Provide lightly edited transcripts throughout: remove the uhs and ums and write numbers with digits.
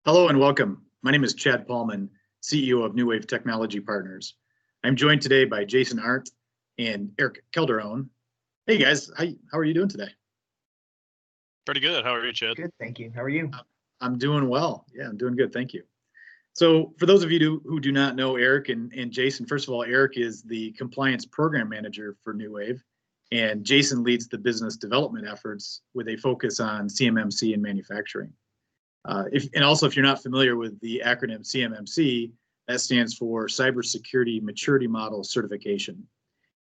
Hello and welcome. My name is Chad Paalman, CEO of NuWave Technology Partners. I'm joined today by Jason Arndt and Eric Calderone. Hey guys, how are you doing today? Pretty good. How are you, Chad? Good, thank you. How are you? I'm doing well. Yeah, I'm doing good. Thank you. So for those of you who do not know Eric and Jason, first of all, Eric is the compliance program manager for NuWave, and Jason leads the business development efforts with a focus on CMMC and manufacturing. And also, if you're not familiar with the acronym CMMC, that stands for Cybersecurity Maturity Model Certification.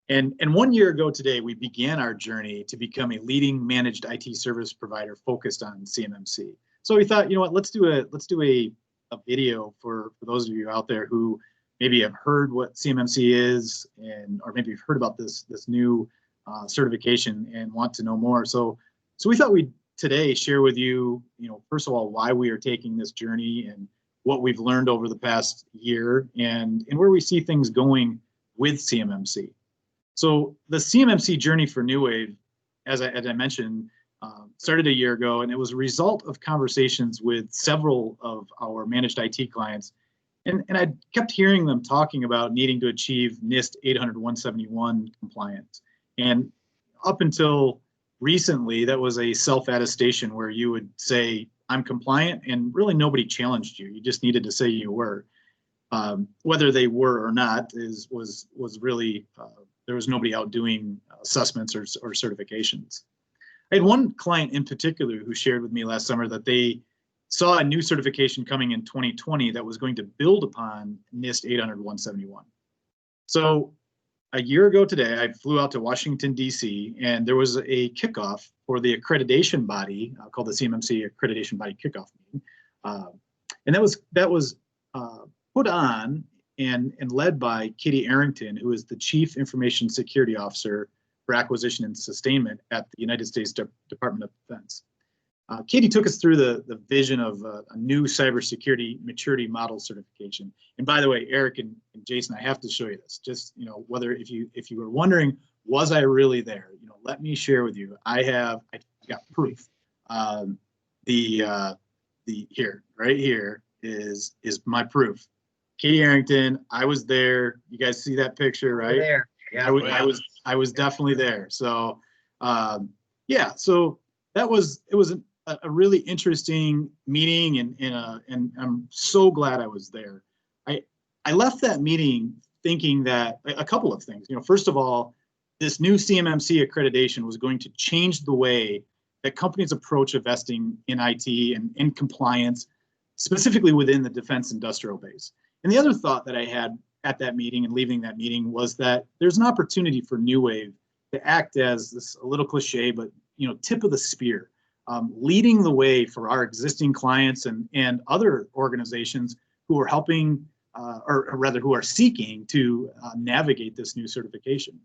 And 1 year ago today, we began our journey to become a leading managed IT service provider focused on CMMC. So we thought, you know what, let's do a video for those of you out there who maybe have heard what CMMC is, or maybe you've heard about this new certification and want to know more. So we thought we'd today share with you, first of all, why we are taking this journey and what we've learned over the past year and where we see things going with CMMC. So the CMMC journey for NuWave, as I mentioned, started a year ago, and it was a result of conversations with several of our managed IT clients. And I kept hearing them talking about needing to achieve NIST 800-171 compliance. And up until recently, that was a self-attestation where you would say, I'm compliant, and really nobody challenged you. You just needed to say you were. Whether they were or not was really, there was nobody out doing assessments or certifications. I had one client in particular who shared with me last summer that they saw a new certification coming in 2020 that was going to build upon NIST 800-171. So a year ago today, I flew out to Washington, D.C., and there was a kickoff for the accreditation body called the CMMC Accreditation Body Kickoff Meeting. And that was put on and led by Katie Arrington, who is the Chief Information Security Officer for Acquisition and Sustainment at the United States Department of Defense. Katie took us through the vision of a new cybersecurity maturity model certification. And by the way, Eric and Jason, I have to show you this. Just whether if you were wondering, was I really there? Let me share with you. I got proof. Here, right here is my proof. Katie Arrington, I was there. You guys see that picture, right? There. Yeah. I was definitely there. So yeah. So it was a really interesting meeting, and I'm so glad I was there. I left that meeting thinking that a couple of things. First of all, this new CMMC accreditation was going to change the way that companies approach investing in IT and in compliance, specifically within the defense industrial base. And the other thought that I had at that meeting and leaving that meeting was that there's an opportunity for NuWave to act as this, a little cliche, but tip of the spear, leading the way for our existing clients and other organizations who are helping, or rather who are seeking to navigate this new certification.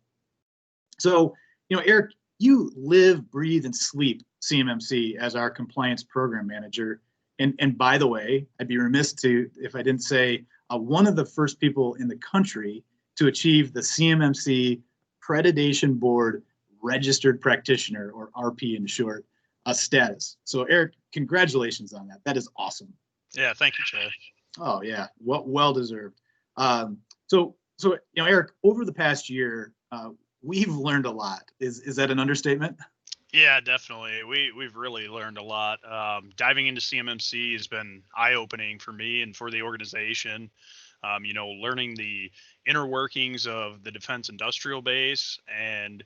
So, Eric, you live, breathe, and sleep CMMC as our compliance program manager. And by the way, I'd be remiss if I didn't say one of the first people in the country to achieve the CMMC Accreditation Board Registered Practitioner, or RP in short, status. So Eric, congratulations on that. That is awesome. Yeah, thank you, Chad. Oh yeah, well deserved. So Eric, over the past year, we've learned a lot. Is that an understatement? Yeah, definitely. We've really learned a lot. Diving into CMMC has been eye-opening for me and for the organization. Learning the inner workings of the defense industrial base and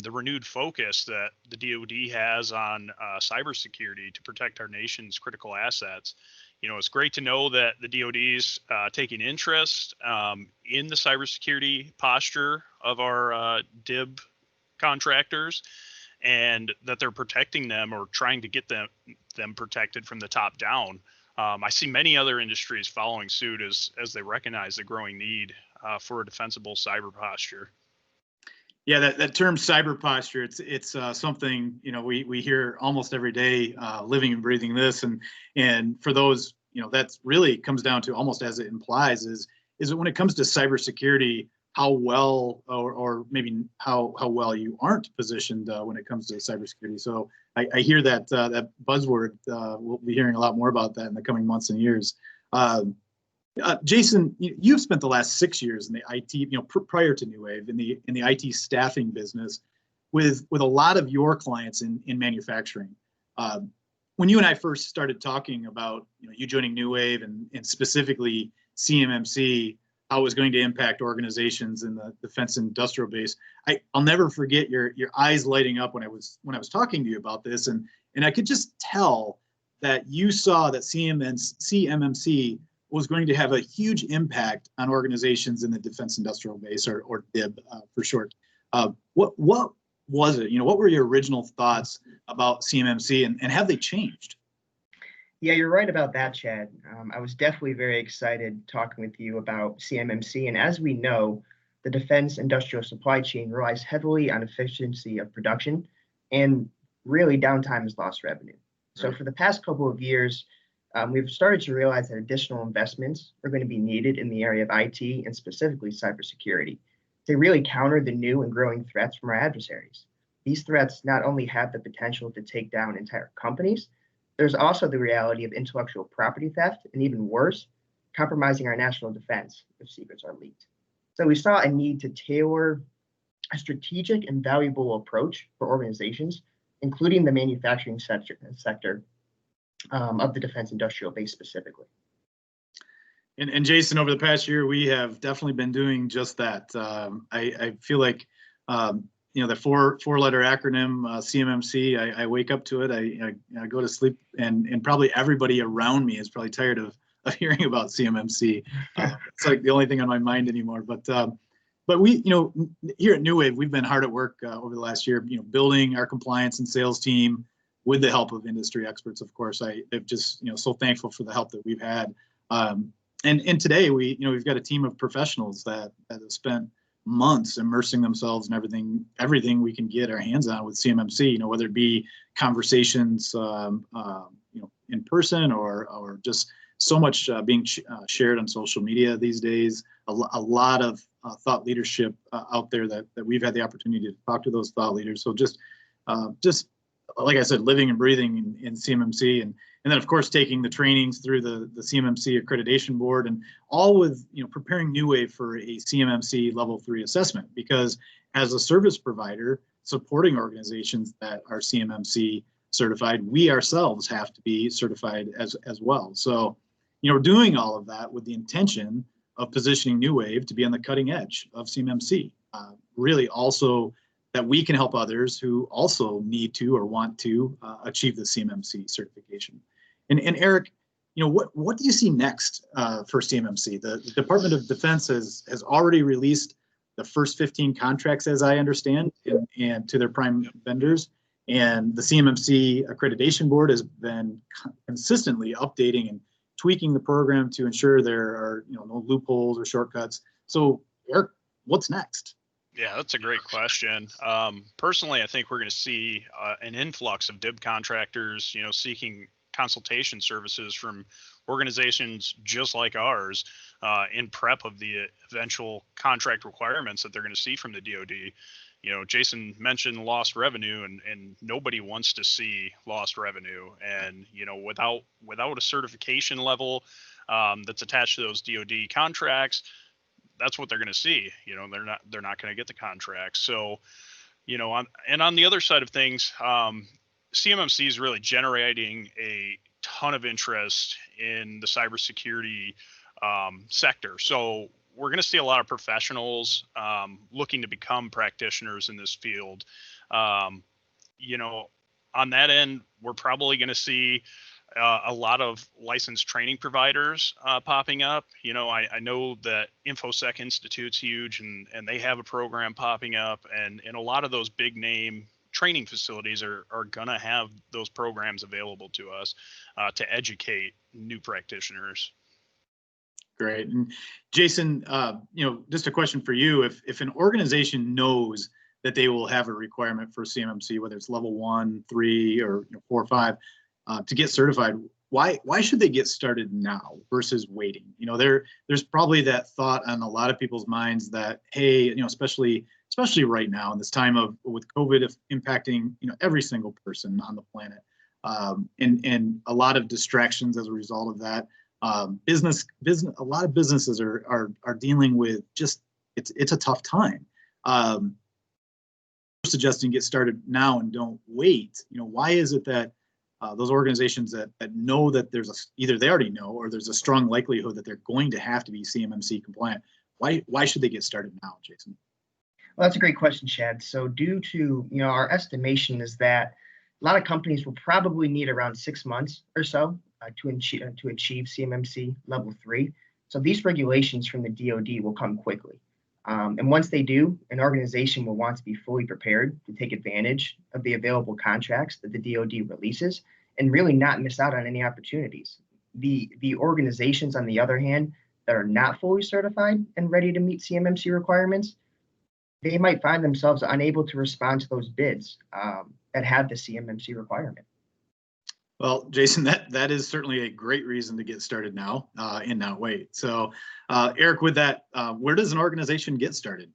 the renewed focus that the DoD has on cybersecurity to protect our nation's critical assets. It's great to know that the DoD's taking interest in the cybersecurity posture of our DIB contractors, and that they're protecting them or trying to get them protected from the top down. I see many other industries following suit as they recognize the growing need for a defensible cyber posture. Yeah, that term cyber posture, it's something we hear almost every day, living and breathing this, and for those that's really comes down to, almost as it implies, is that when it comes to cybersecurity, how well or maybe how well you aren't positioned when it comes to cybersecurity. So I hear that that buzzword. We'll be hearing a lot more about that in the coming months and years. Jason, you've spent the last 6 years in the IT, prior to NuWave, in the IT staffing business, with a lot of your clients in manufacturing. When you and I first started talking about you joining NuWave and specifically CMMC, how it was going to impact organizations in the defense industrial base, I'll never forget your eyes lighting up when I was talking to you about this, and I could just tell that you saw that CMMC was going to have a huge impact on organizations in the defense industrial base, or DIB for short. What was it? What were your original thoughts about CMMC, and have they changed? Yeah, you're right about that, Chad. I was definitely very excited talking with you about CMMC. And as we know, the defense industrial supply chain relies heavily on efficiency of production, and really downtime is lost revenue. So for the past couple of years, we've started to realize that additional investments are going to be needed in the area of IT and specifically cybersecurity to really counter the new and growing threats from our adversaries. These threats not only have the potential to take down entire companies, there's also the reality of intellectual property theft, and even worse, compromising our national defense if secrets are leaked. So we saw a need to tailor a strategic and valuable approach for organizations, including the manufacturing sector of the defense industrial base specifically. And Jason, over the past year, we have definitely been doing just that. I feel like, the four-letter acronym CMMC, I wake up to it, I go to sleep, and probably everybody around me is probably tired of hearing about CMMC. It's like the only thing on my mind anymore. But we, here at NuWave, we've been hard at work over the last year, building our compliance and sales team with the help of industry experts. Of course, I'm just so thankful for the help that we've had. And today we've got a team of professionals that have spent months immersing themselves in everything we can get our hands on with CMMC. Whether it be conversations, in person or just so much being shared on social media these days. A lot of thought leadership out there that we've had the opportunity to talk to those thought leaders. So just like I said, living and breathing in CMMC, and then of course taking the trainings through the CMMC Accreditation Board, and all with preparing NuWave for a CMMC Level 3 assessment, because as a service provider supporting organizations that are CMMC certified, we ourselves have to be certified as well. So we're doing all of that with the intention of positioning NuWave to be on the cutting edge of CMMC. Really also that we can help others who also need to or want to achieve the CMMC certification. And Eric, what do you see next for CMMC? The Department of Defense has already released the first 15 contracts, as I understand, and to their prime vendors. And the CMMC Accreditation Board has been consistently updating and tweaking the program to ensure there are no loopholes or shortcuts. So Eric, what's next? Yeah, that's a great question. Personally, I think we're going to see an influx of DIB contractors, seeking consultation services from organizations just like ours in prep of the eventual contract requirements that they're going to see from the DoD. Jason mentioned lost revenue, and nobody wants to see lost revenue. And without a certification level that's attached to those DoD contracts, that's what they're going to see. They're not going to get the contracts. So, on the other side of things, CMMC is really generating a ton of interest in the cybersecurity sector. So we're going to see a lot of professionals looking to become practitioners in this field. On that end, we're probably going to see a lot of licensed training providers popping up. I know that InfoSec Institute's huge, and they have a program popping up, and a lot of those big name training facilities are going to have those programs available to us to educate new practitioners. Great. And Jason, just a question for you. If an organization knows that they will have a requirement for CMMC, whether it's level 1, 3, or 4 or 5, to get certified, why should they get started now versus waiting? There's probably that thought on a lot of people's minds that, hey, especially right now in this time with COVID impacting every single person on the planet, and a lot of distractions as a result of that. Business, a lot of businesses are dealing with just it's a tough time. Suggesting get started now and don't wait. Why is it that those organizations that know that either they already know or there's a strong likelihood that they're going to have to be CMMC compliant? Why should they get started now, Jason? Well, that's a great question, Chad. So due to, our estimation is that a lot of companies will probably need around 6 months or so to achieve CMMC level 3. So these regulations from the DoD will come quickly. And once they do, an organization will want to be fully prepared to take advantage of the available contracts that the DoD releases and really not miss out on any opportunities. The organizations, on the other hand, that are not fully certified and ready to meet CMMC requirements, they might find themselves unable to respond to those bids that have the CMMC requirement. Well, Jason, that is certainly a great reason to get started now and not wait. So, Eric, with that, where does an organization get started?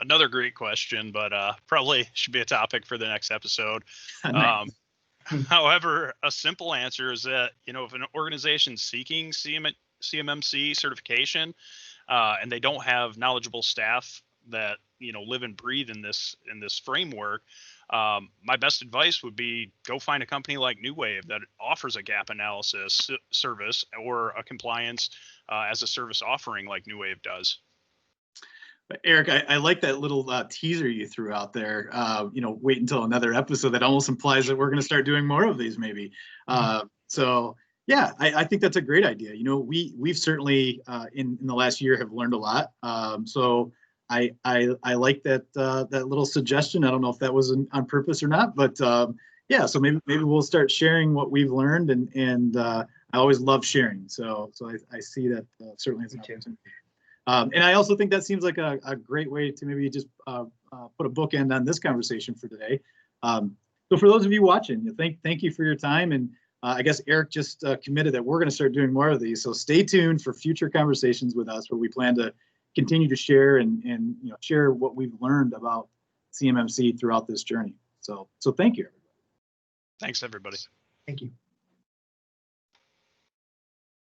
Another great question, but probably should be a topic for the next episode. Nice. However, a simple answer is that, if an organization is seeking CMMC certification and they don't have knowledgeable staff that live and breathe in this framework, my best advice would be go find a company like NuWave that offers a gap analysis service or a compliance as a service offering like NuWave does. Eric, I like that little teaser you threw out there. Wait until another episode. That almost implies that we're going to start doing more of these, maybe. So yeah, I think that's a great idea. We've certainly in the last year have learned a lot. So I like that little suggestion. I don't know if that was on purpose or not, but yeah. So maybe we'll start sharing what we've learned, and I always love sharing. So I see that certainly as an opportunity. And I also think that seems like a great way to maybe just put a bookend on this conversation for today. So for those of you watching, thank you for your time. And I guess Eric just committed that we're going to start doing more of these. So stay tuned for future conversations with us where we plan to continue to share and share what we've learned about CMMC throughout this journey. So thank you, everybody. Thanks, everybody. Thank you.